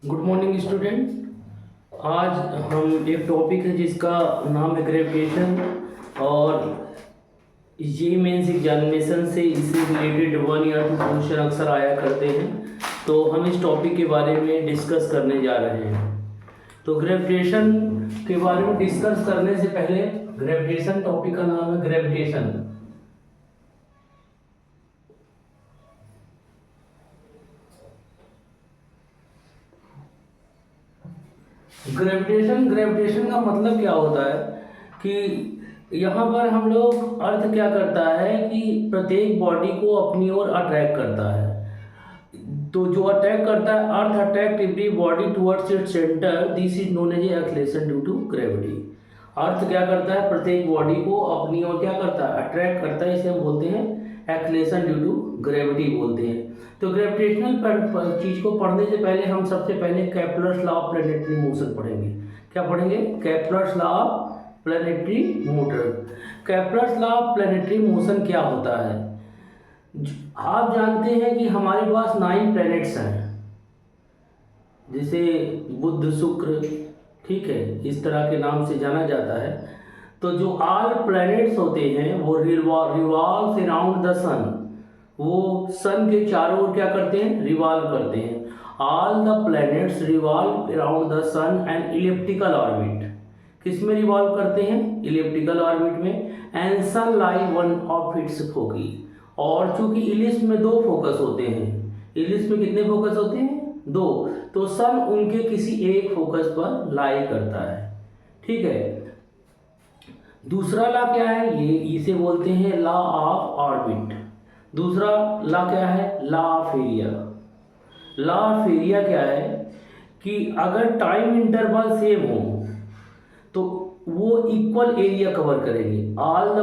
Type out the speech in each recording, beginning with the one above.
Good morning student. आज हम एक टॉपिक है जिसका नाम है ग्रेविटेशन, और ये मेंस एग्जामिनेशन से इससे रिलेटेड 1 या 2 क्वेश्चन अक्सर आया करते हैं। तो हम इस टॉपिक के बारे में डिस्कस करने जा रहे हैं। तो ग्रेविटेशन के बारे में डिस्कस करने से पहले, ग्रेविटेशन टॉपिक का नाम है ग्रेविटेशन। ग्रेविटेशन का मतलब क्या होता है कि यहाँ पर हम लोग अर्थ क्या करता है कि प्रत्येक बॉडी को अपनी ओर अट्रैक्ट करता है। तो जो अट्रैक्ट करता है, earth attract every body towards its centre, this is known as acceleration due to gravity. Earth क्या करता है, प्रत्येक बॉडी को अपनी ओर क्या करता है, अट्रैक्ट करता है। इसे हम बोलते हैं एक्सलेशन ड्यू टू ग्रेविटी बोलते हैं। तो ग्रेविटेशनल चीज को पढ़ने से पहले हम सबसे पहले Kepler's law of planetary motion पढ़ेंगे। क्या पढ़ेंगे? Kepler's law of planetary motor. Kepler's law of planetary motion क्या होता है? आप जानते हैं कि हमारे पास 9 प्लैनेट्स हैं, जिसे बुध, शुक्र, ठीक है, इस तरह के नाम से जाना जाता है। तो जो ऑल प्लैनेट्स होते हैं वो रिवॉल्व अराउंड द सन, वो सन के चारों ओर क्या करते हैं, रिवॉल्व करते हैं। All the planets revolve around the sun and elliptical orbit. किस में रिवॉल्व करते हैं? इलिप्टिकल ऑर्बिट में। And sun lie one of its foci. और चूंकि इलिप्स में 2 फोकस होते हैं, इलिप्स में कितने फोकस होते हैं? 2। तो सन उनके किसी एक फोकस पर लाई करता है, ठीक है। दूसरा लॉ क्या है? ये इसे बोलते हैं लॉ ऑफ ऑर्बिट। दूसरा लॉ क्या है? Law of area. Law of area क्या है कि अगर टाइम इंटरवल सेम हो तो वो इक्वल एरिया कवर करेंगे। All the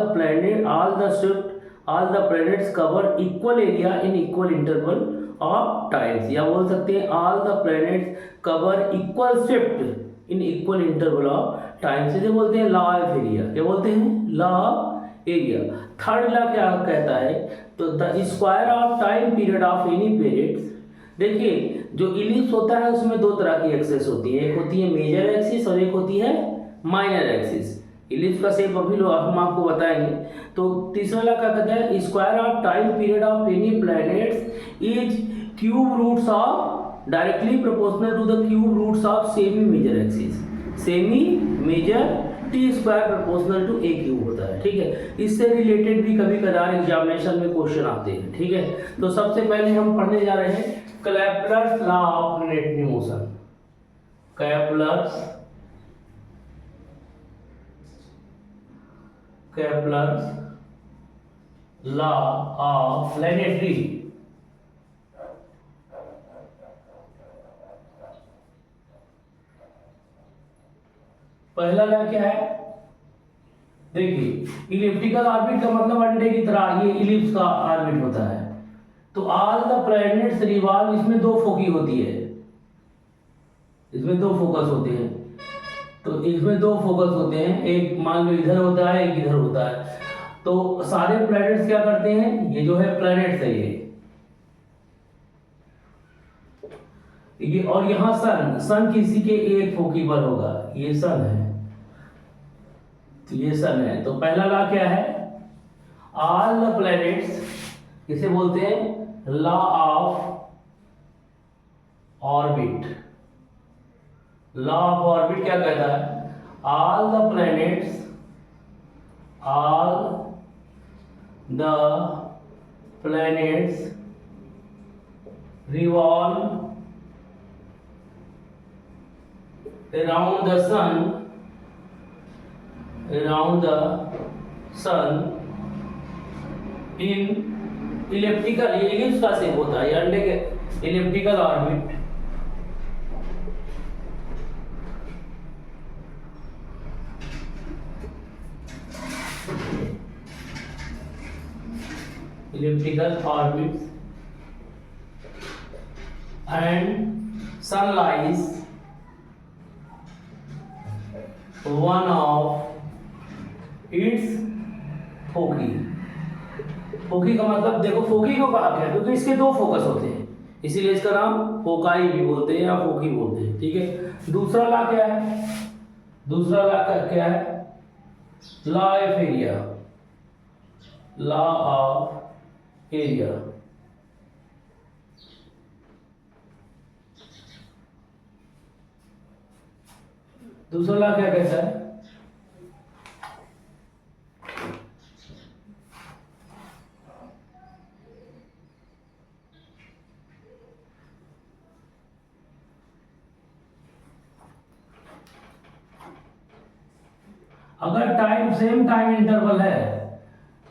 planets cover equal area in equal interval of times, या बोल सकते हैं all the planets cover equal shift in equal interval of times. इसे बोलते हैं लॉ ऑफ एरिया। क्या बोलते हैं? Law of area. Third law क्या कहता है? तो the square of time period of any period. देखिए, जो इलिप्स होता है उसमें 2 तरह की एक्सिस होती है, एक होती है मेजर एक्सिस और एक होती है माइनर एक्सिस। इलिप्स का शेप अभी हम आपको बताएंगे। तो तीसरा लॉ क्या कहता है? Square of time period of any planets is cube roots of directly proportional to the cube roots of semi major axis. Semi major T square proportional to A cube होता है, ठीक है। इससे रिलेटेड भी कभी कदार एग्जामिनेशन में question आते हैं, ठीक है। तो सबसे पहले हम पढ़ने जा रहे हैं Kepler's law of planetary motion. Kepler's law of planetary. पहला लॉ क्या है? देखिए, इलिप्टिकल ऑर्बिट का मतलब अंडे की तरह ये इलिप्स का ऑर्बिट होता है। तो ऑल द प्लैनेट्स रिवॉल्व, इसमें 2 फोकी होती है, इसमें 2 फोकस होते हैं। तो इसमें 2 फोकस होते हैं, एक मान लो इधर होता है, एक इधर होता है। तो सारे प्लैनेट्स क्या करते हैं? ये जो है प्लैनेट्स है ये, और यहाँ सन किसी के एक फोकी पर होगा, ये सन है, तो ये सन है। तो पहला लॉ क्या है? ऑल द प्लैनेट्स, इसे बोलते हैं law of orbit. Law of orbit क्या कहता है? All the planets revolve around the sun in elliptical, ये इलिप्स का शेप होता है, अंडे के elliptical orbit. elliptical orbits and sun lies one of its foci। फोकी का मतलब देखो, फोकी को कहा गया क्योंकि इसके 2 फोकस होते हैं, इसीलिए इसका नाम फोकाई भी बोलते हैं या फोकी बोलते हैं। ठीक है, दूसरा लॉ क्या है? दूसरा लॉ क्या है? Law of area, law of area. दूसरा लॉ क्या कहता है? अगर सेम टाइम इंटरवल है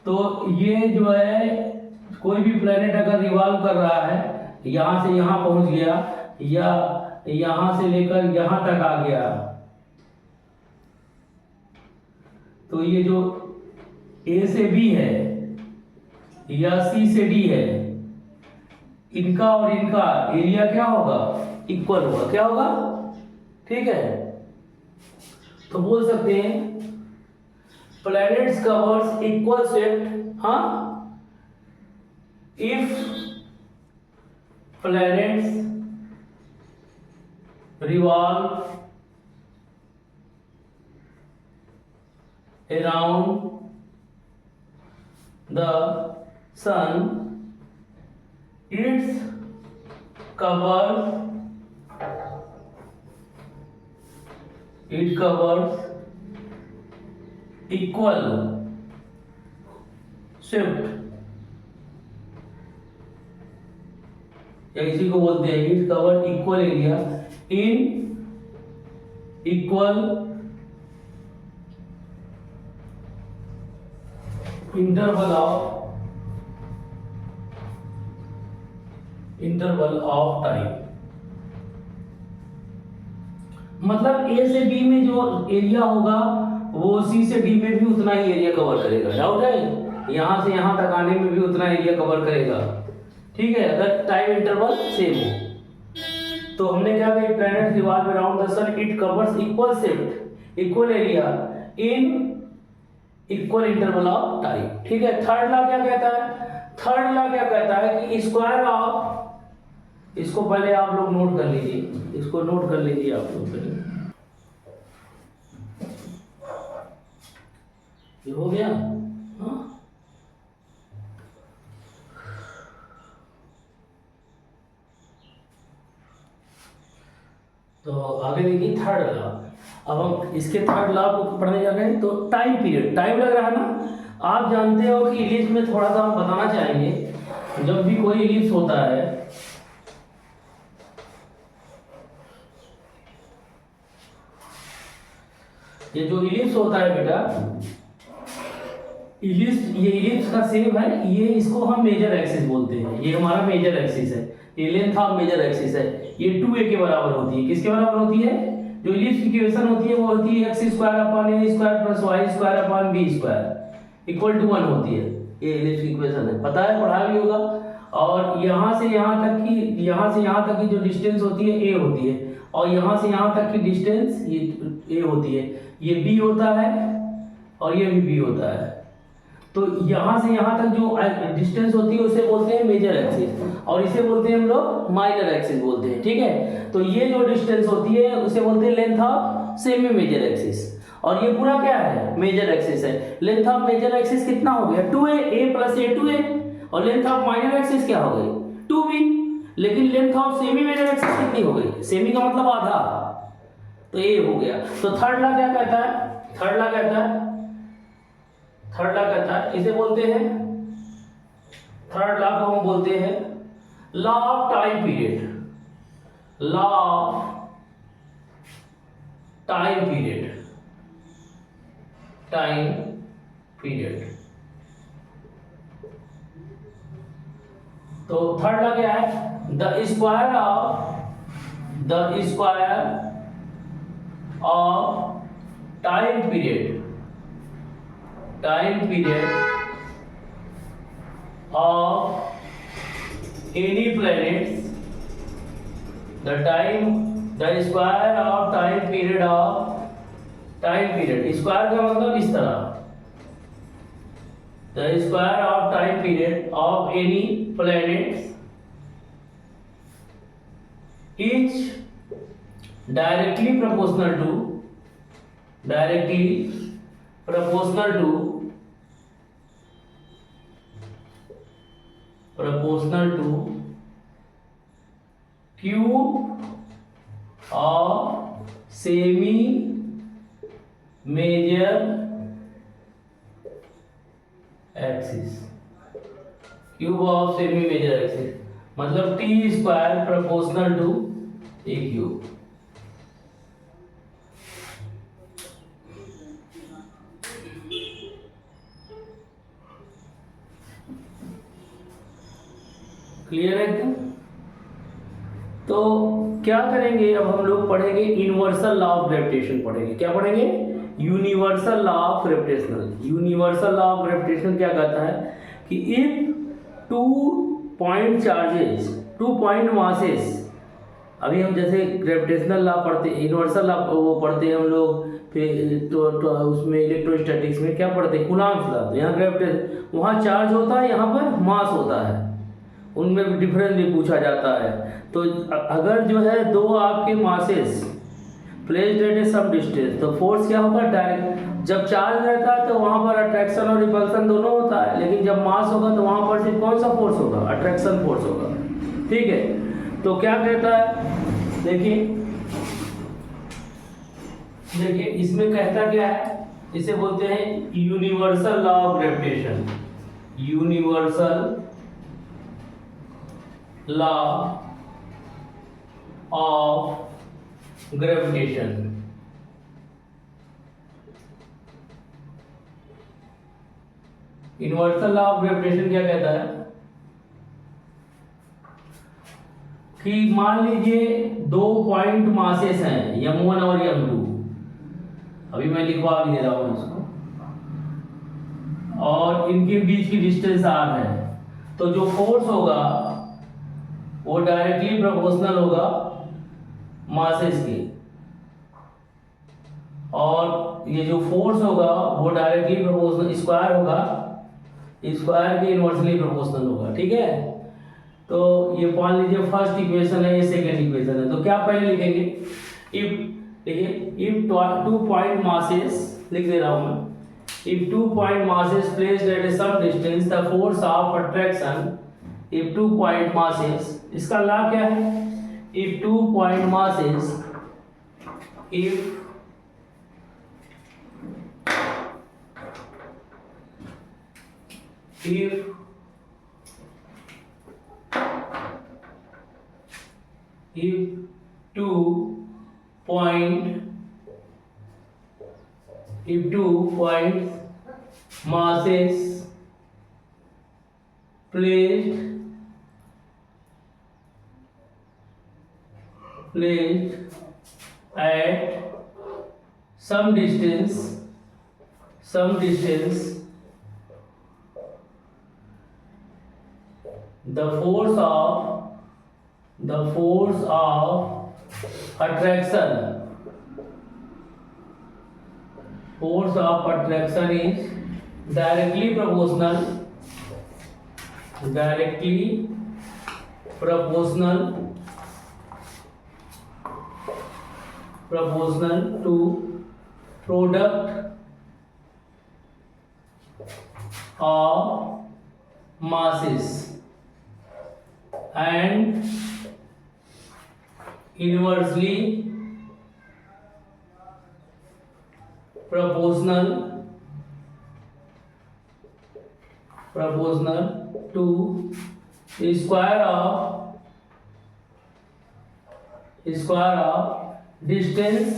तो ये जो है कोई भी प्लेनेट अगर रिवॉल्व कर रहा है, यहां से यहां पहुंच गया या यहां से लेकर यहां तक आ गया, तो ये जो ए से बी है या सी से डी है, इनका और इनका एरिया क्या होगा? इक्वल होगा। क्या होगा? ठीक है, तो बोल सकते हैं planets covers equal shift, हाँ, if planets revolve around the sun, its covers equal shift, या इसी को बोलते हैं it cover equal area in equal interval of time. मतलब ए से बी में जो एरिया होगा वो सी से डी में भी उतना ही एरिया कवर करेगा। डाउट है? यहां से यहां तक आने में भी उतना एरिया कवर करेगा। ठीक है, अगर टाइम इंटरवल सेम हो। तो हमने क्या कहा? Planet revolve around the sun, it covers equal shift, equal area in equal interval of time. ठीक है, थर्ड लॉ क्या कहता है? थर्ड लॉ क्या कहता है कि स्क्वायर ऑफ, इसको पहले आप लोग नोट कर लीजिए, इसको नोट कर लीजिए आप लोग पहले। ये हो गया? हाँ, तो आगे देखिए थर्ड लॉ। अब हम इसके थर्ड लॉ को पढ़ने जा रहे हैं। तो टाइम पीरियड, टाइम लग रहा है ना? आप जानते हो कि इलिप्स में थोड़ा सा हम बताना चाहेंगे, जब भी कोई इलिप्स होता है ये जो इलिप्स होता है बेटा, इलिप्स, ये इलिप्स का शेप है, ये इसको हम मेजर एक्सिस बोलते हैं। ये हमारा मेजर एक्सिस है, ये लेंथ ऑफ मेजर एक्सिस है। ये 2a के बराबर होती है। किसके बराबर होती है? जो इलिप्स की इक्वेशन होती है वो होती है x square upon a square plus y square upon b square equal to 1 होती है। ये इलिप्स की इक्वेशन है, पता है, पढ़ा भी होगा। और यहाँ से यहाँ तक की, यहाँ से यहाँ तक की जो डिस्टेंस होती है a होती है, और यहाँ से यहाँ तक की डिस्टेंस ये a होती है, ये b होता है और ये भी b होता है। तो यहाँ से यहाँ तक जो डिस्टेंस होती है उसे बोलते हैं मेजर एक्सिस, और इसे बोलते हैं हम लोग माइनर एक्सिस बोलते हैं। ठीक है, तो ये जो डिस्टेंस होती है उसे बोलते हैं length of semi major axis, और ये पूरा क्या है? मेजर एक्सिस है। लेंथ ऑफ मेजर एक्सिस कितना हो गया? 2a, a plus a 2a, और लेंथ ऑफ माइनर एक्सिस क्या हो गई? 2b। लेकिन length of semi major axis कितनी हो गई? सेमी का मतलब आधा, तो a हो गया। तो थर्ड लॉ क्या कहता है? थर्ड लॉ कहता है, थर्ड लॉ कहता है, इसे बोलते हैं, थर्ड लॉ को हम बोलते हैं law of time period, law of time period, time period. तो थर्ड लॉ क्या है? The square of time period, time period of any planets, the square of time period of time period, square का मतलब इस तरह, the square of time period of any planets is directly proportional to cube of semi major axis, मतलब t square proportional to A cube. Clear है एकदम? तो क्या करेंगे अब हम लोग पढ़ेंगे यूनिवर्सल लॉ ऑफ ग्रेविटेशन पढ़ेंगे। क्या पढ़ेंगे? Universal law of gravitational. Universal law of gravitation क्या कहता है कि if 2 point charges, 2 point masses, अभी हम जैसे ग्रेविटेशनल लॉ पढ़ते, यूनिवर्सल लॉ वो पढ़ते हैं हम लोग, फिर तो उसमें इलेक्ट्रोस्टैटिक्स में क्या पढ़ते हैं? Coulomb's law. यहाँ ग्रेविटेशन, वहाँ चार्ज होता है, यहाँ पर मास होता है, उनमें भी डिफरेंस भी पूछा जाता है। तो अगर जो है दो आपके masses placed at a some distance, तो फोर्स क्या होगा? डायरेक्ट। जब चार्ज रहता है तो वहाँ पर अट्रैक्शन और रिपल्सन दोनों होता है, लेकिन जब मास होगा तो वहाँ पर सिर्फ कौन सा फोर्स होगा? अट्रैक्शन फोर्स होगा। ठीक है, तो क्या कहता है? देखिए इसमें कहता क्या है? इसे बोलते हैं universal law of gravitation. Universal law of gravitation. Universal law of gravitation क्या कहता है कि मान लीजिए 2 पॉइंट मासेस हैं, m1 और m2। अभी मैं लिखवा भी दे रहा हूं इसको, और इनके बीच की डिस्टेंस r है। तो जो फोर्स होगा वो डायरेक्टली प्रोपोर्शनल होगा मासेस के, और ये जो फोर्स होगा वो डायरेक्टली प्रोपोर्शनल स्क्वायर होगा, स्क्वायर के इनवर्सली प्रोपोर्शनल होगा। ठीक है, तो ये मान लीजिए फर्स्ट इक्वेशन है, ये सेकंड इक्वेशन है। तो क्या पहले लिखेंगे? इफ 2 पॉइंट मासेस, लिख दे रहा हूं मैं, if 2 point masses placed at some distance, the force of attraction, if 2 point masses, इसका लॉ क्या है? If 2 point masses, if two point masses placed at some distance, the force of attraction is directly proportional to product of masses and inversely proportional to square of distance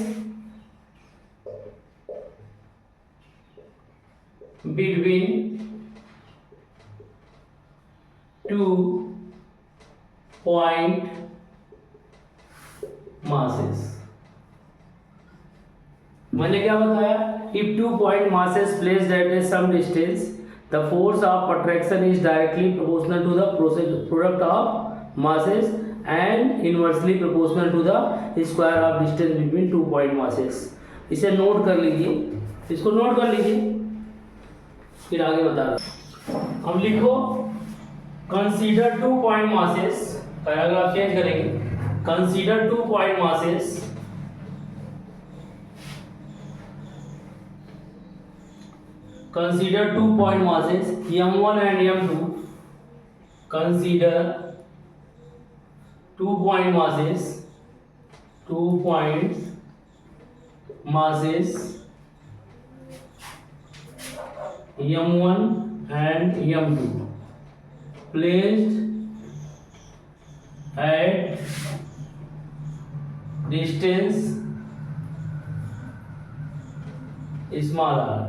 between 2 point masses। मैंने क्या बताया? If 2 point masses placed at some distance, the force of attraction is directly proportional to the product of masses and inversely proportional to the square of distance between 2 point masses। इसे note कर लीजिए, इसको note कर लीजिए, फिर आगे बता रहा हूं। हम लिखो consider 2 point masses, paragraph change करेंगे। Consider 2 point masses. Consider 2 point masses m1 and m2. Consider 2 point masses. 2 point masses m1 and m2 placed at distance small r.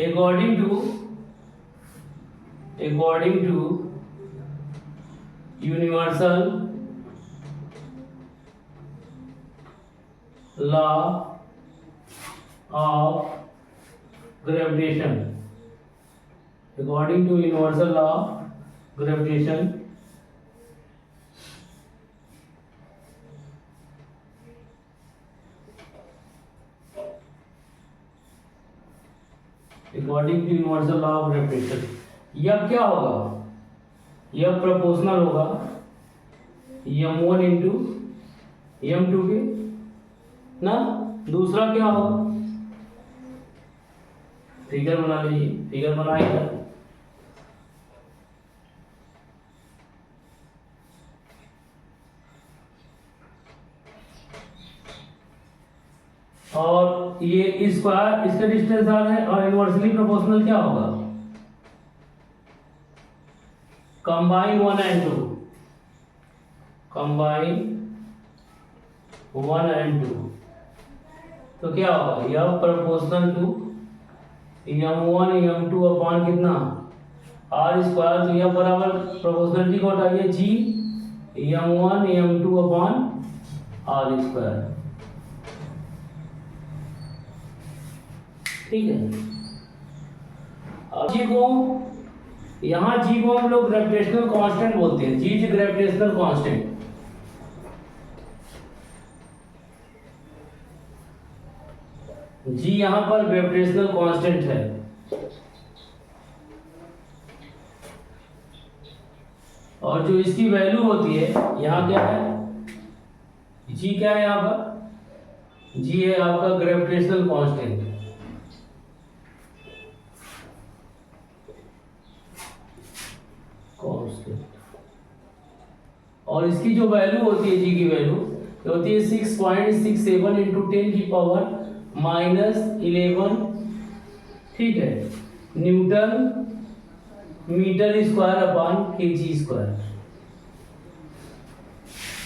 According to universal law of gravitation. According to universal law of gravitation, according to universal law of gravitation, यह क्या होगा, यह proportional होगा m1 into m2 के ना। दूसरा क्या होगा, फिगर बना लीजिए, फिगर बनाइए। और ये स्क्वायर इसका डिस्टेंस आर है, और इनवर्सली प्रोपोर्शनल क्या होगा, कंबाइन 1 एंड 2, कंबाइन 1 एंड 2, तो क्या होगा, यह proportional to m1 m2 upon कितना आर स्क्वायर। तो यह बराबर प्रोपोर्शनलिटी को हटाइए जी m1 m2 upon are square, ठीक है। अब जी को यहाँ जी को हम लोग ग्रेविटेशनल कांस्टेंट बोलते हैं, जी इज ग्रेविटेशनल कांस्टेंट। जी यहाँ पर ग्रेविटेशनल कांस्टेंट है, और जो इसकी वैल्यू होती है यहाँ क्या है, जी क्या है यहाँ पर, जी है आपका ग्रेविटेशनल कांस्टेंट। और इसकी जो वैल्यू होती है, जी की वैल्यू होती है 6.67 इंटू 10 की पावर -11, ठीक है, newton metre square upon KG square,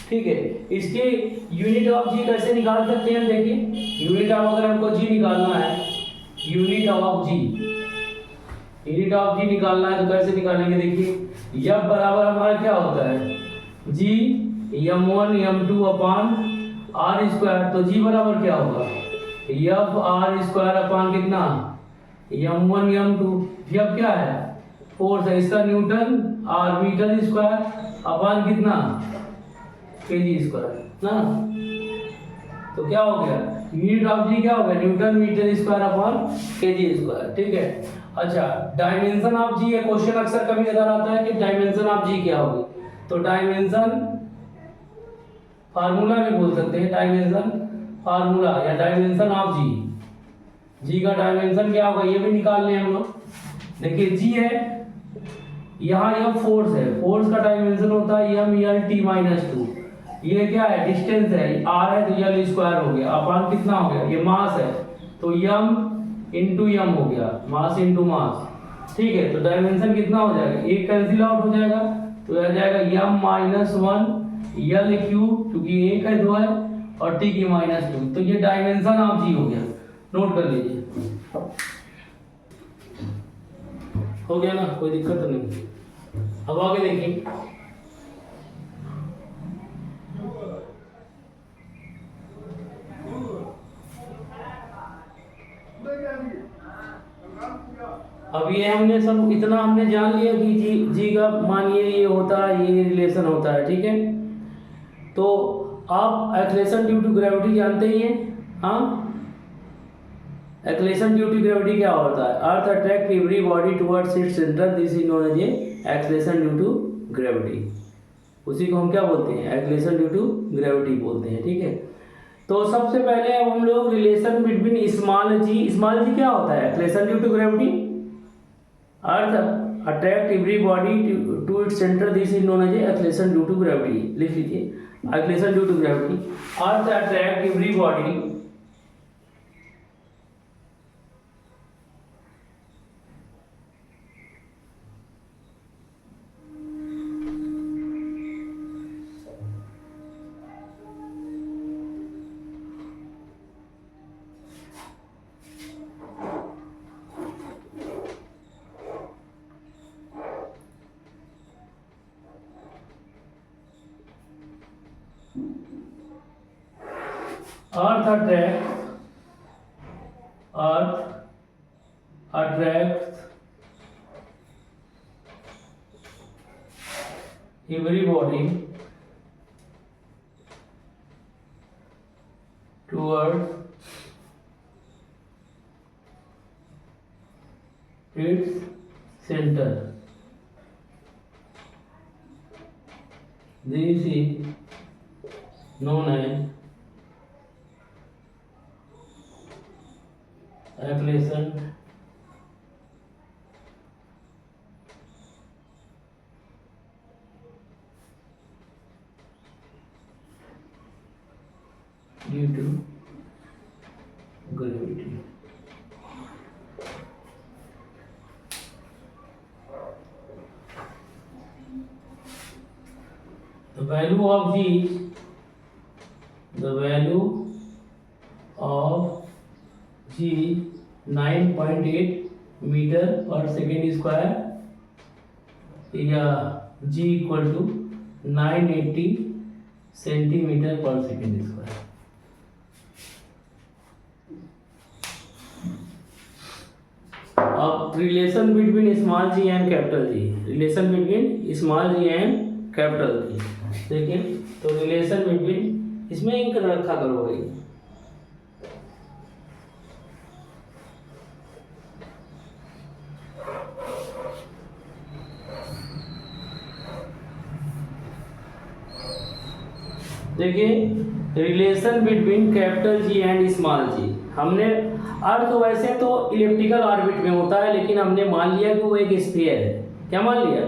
ठीक है। इसके यूनिट ऑफ जी कैसे निकाल सकते हैं, देखिए यूनिट ऑफ, अगर हमको जी निकालना है, यूनिट ऑफ जी निकालना है तो कैसे निकालेंगे, देखिए यह बराबर हमारा क्या होता है, जी m1 m2 upon are square. तो जी बराबर क्या होगा, एफ आर स्क्वायर अपॉन कितना m1 m2, एफ क्या है फोर्स है, इसका newton R metre square upon कितना केजी स्क्वायर ना। तो क्या हो गया, यूनिट ऑफ जी क्या हो गया, newton metre square upon KG square, ठीक है। अच्छा, डायमेंशन ऑफ जी, ये क्वेश्चन अक्सर कभी अगर आता है कि डायमेंशन ऑफ जी क्या होगी, तो डायमेंशन फार्मूला भी बोल सकते हैं, डायमेंशन फार्मूला या डायमेंशन ऑफ जी का डायमेंशन क्या होगा, ये भी निकाल लें हम लोग। देखिए जी है, यहाँ यह फोर्स है, फोर्स का डायमेंशन होता है m/t-2, ये क्या है, डिस्टेंस है, r है तो l स्क्वायर हो गया, अपॉन कितना हो गया, ये मास है तो m इंटू m हो गया, मास इंटू मास, ठीक है। तो डायमेंशन कितना हो जाएगा, एक कैंसिल आउट हो जाएगा, तो आ जाएगा m-1 l क्यूब, क्योंकि एक है दो है, और t की -2, तो ये डायमेंशन ऑफ जी हो गया, नोट कर लीजिए। हो गया ना, कोई दिक्कत नहीं। अब आगे देखिए, अब ये हमने सब इतना हमने जान लिया कि जी का मानिए ये होता है, ये रिलेशन होता है, ठीक है। तो आप एक्सेलरेशन ड्यू टू ग्रेविटी जानते ही हैं, हाँ। एक्सेलरेशन ड्यू टू ग्रेविटी क्या होता है, earth attract every body towards its centre, this is known as acceleration due to gravity. उसी को हम क्या बोलते हैं, एक्लेशन ड्यू टू ग्रेविटी बोलते हैं, ठीक है। तो सबसे पहले अब हम लोग रिलेशन बिटवीन स्मॉल जी क्या होता है, acceleration due to gravity, earth attract every body to its centre, this is known as acceleration due to gravity, लिख लीजिए, acceleration due to gravity, earth attract every body earth attracts everybody towards its center. This is known as acceleration due to gravity. The value of G, the value of G 9.8 metre per second square, या G equal to 980 centimetre per second square. अब relation between small G and capital G, relation between small G and capital G, देखिए तो relation between, इसमें ink रखा करो भाई, देखिए relation between capital G and small g, हमने earth वैसे तो इलिप्टिकल ऑर्बिट में होता है, लेकिन हमने मान लिया कि वो एक स्फीयर है। क्या मान लिया,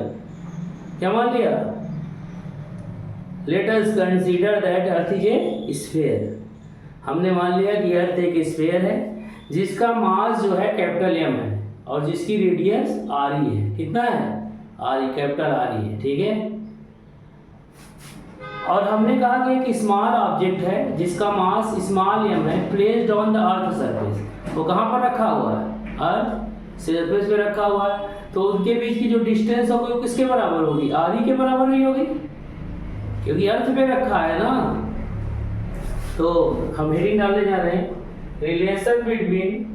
क्या मान लिया, let us consider that earth is a sphere. हमने मान लिया कि अर्थ एक स्फीयर है जिसका मास जो है कैपिटल एम है और जिसकी रेडियस आर ई है। कितना है, R E, capital R E है, ठीक है। और हमने कहा कि एक स्मॉल ऑब्जेक्ट है जिसका मास स्मॉल एम है, placed on the earth surface. वो कहाँ पर रखा हुआ है, अर्थ सरफेस पे रखा हुआ है, तो उनके बीच की जो डिस्टेंस होगी वो किसके बराबर होगी, आर ई के बराबर ही होगी, क्योंकि अर्थ पे रखा है ना। तो हम हेडिंग डालने जा रहे हैं, relation between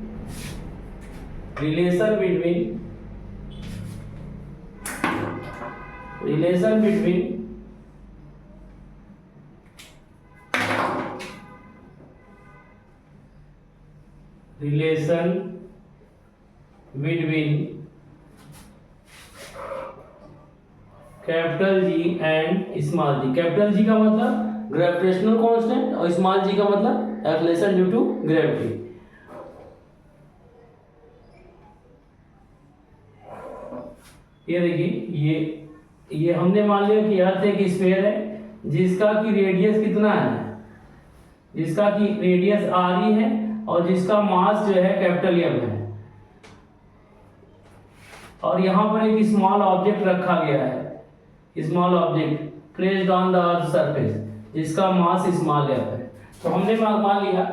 capital G and small G. Capital G का मतलब ग्रेविटेशनल कांस्टेंट और स्मॉल जी का मतलब एक्लेशन ड्यू टू ग्रेविटी। ये देखिए, ये हमने मान लिया कि अर्थ एक स्फीयर है जिसका की रेडियस कितना है, जिसका की रेडियस आर ई है और जिसका मास जो है कैपिटल एम है, और यहाँ पर एक स्मॉल ऑब्जेक्ट रखा गया है, small object placed on the earth surface जिसका मास स्मॉल एम है। तो हमने मान लिया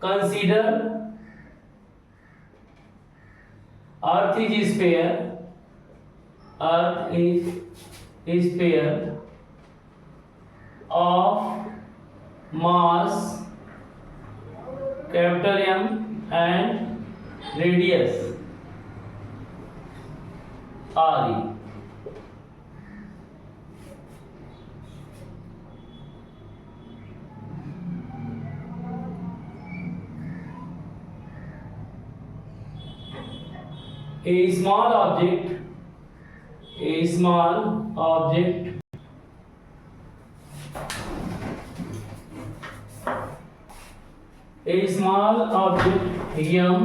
consider earth is sphere, earth is sphere of mass capital M and radius R E. A small object A small object m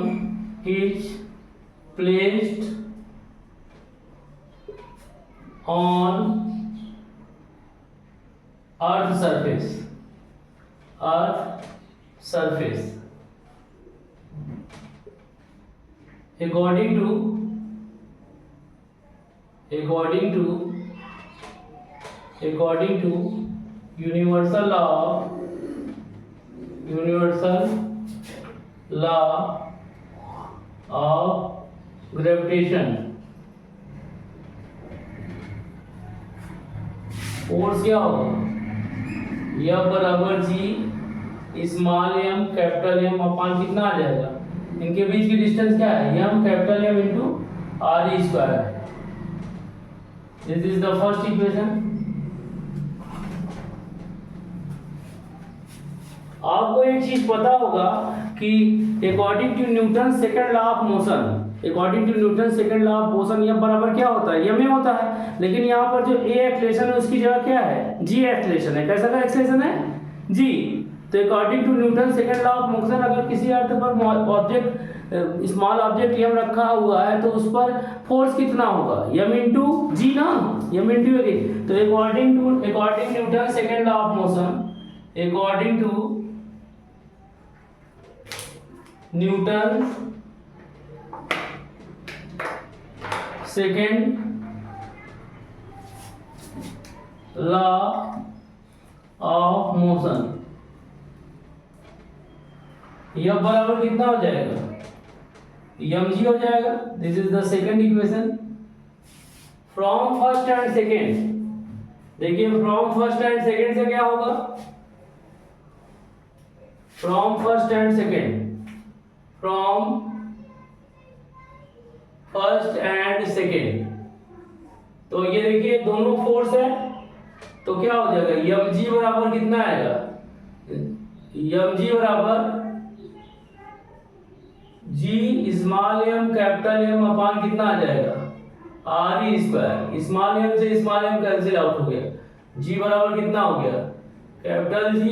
is placed on earth surface according to universal law of gravitation. Force क्या होगा? F बराबर G small m capital M अपान कितना आ जाएगा? इनके बीच की distance क्या है? m capital M into r e square है. This is the first equation. आपको एक चीज पता होगा कि according to Newton second law of motion, यह बराबर क्या होता है? m होता है. लेकिन यहाँ पर जो a एक्सेलरेशन है उसकी जगह क्या है? g एक्सेलरेशन है. कैसा का एक्सेलरेशन है? g. तो according to Newton second law of motion अगर किसी अर्थ पर ऑब्जेक्ट स्मॉल ऑब्जेक्ट m रखा हुआ है तो उस पर फोर्स कितना होगा? m इंटू जी ना, m इंटू a. तो according Newton second law of motion, according to Newton second law of motion, यह बराबर कितना हो जाएगा? mg हो जाएगा. This is the second equation. From first and second, देखिए फ्रॉम फर्स्ट एंड सेकेंड से क्या होगा? From first and second, from first and second. तो ये देखिए दोनों फोर्स है तो क्या हो जाएगा? mg बराबर कितना आएगा? mg बराबर g small m capital M अपान कितना आ जाएगा? r e square. Small m से स्मॉल m कैंसिल आउट हो गया. g बराबर कितना हो गया? कैपिटल G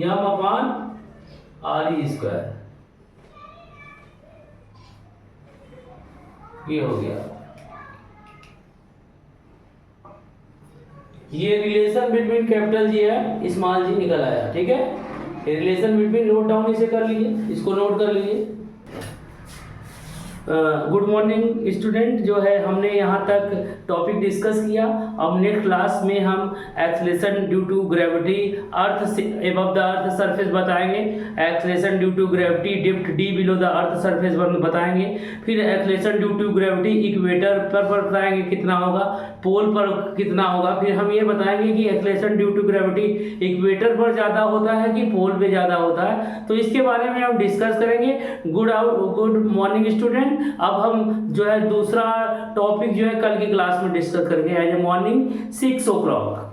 m अपान r e स्क्वायर. ये हो गया. ये रिलेशन बिटवीन कैपिटल जी है, स्मॉल जी निकल आया. ठीक है, ये रिलेशन बिटवीन नोट डाउन इसे कर लीजिए, इसको नोट कर लीजिए. Good morning student. जो है हमने यहाँ तक टॉपिक डिस्कस किया. अब नेक्स्ट क्लास में हम acceleration due to gravity earth above the earth surface बताएंगे, acceleration due to gravity depth D below the earth surface बताएंगे, फिर acceleration due to gravity equator पर बताएंगे कितना होगा, पोल पर कितना होगा. फिर हम ये बताएंगे कि acceleration due to gravity equator पर ज़्यादा होता है कि पोल पे ज़्यादा होता है. तो इसके बारे में हम डिस्कस करेंगे. Good morning student. अब हम जो है दूसरा टॉपिक जो है कल की क्लास में डिस्कस करेंगे एज ए मॉर्निंग 6 o'clock.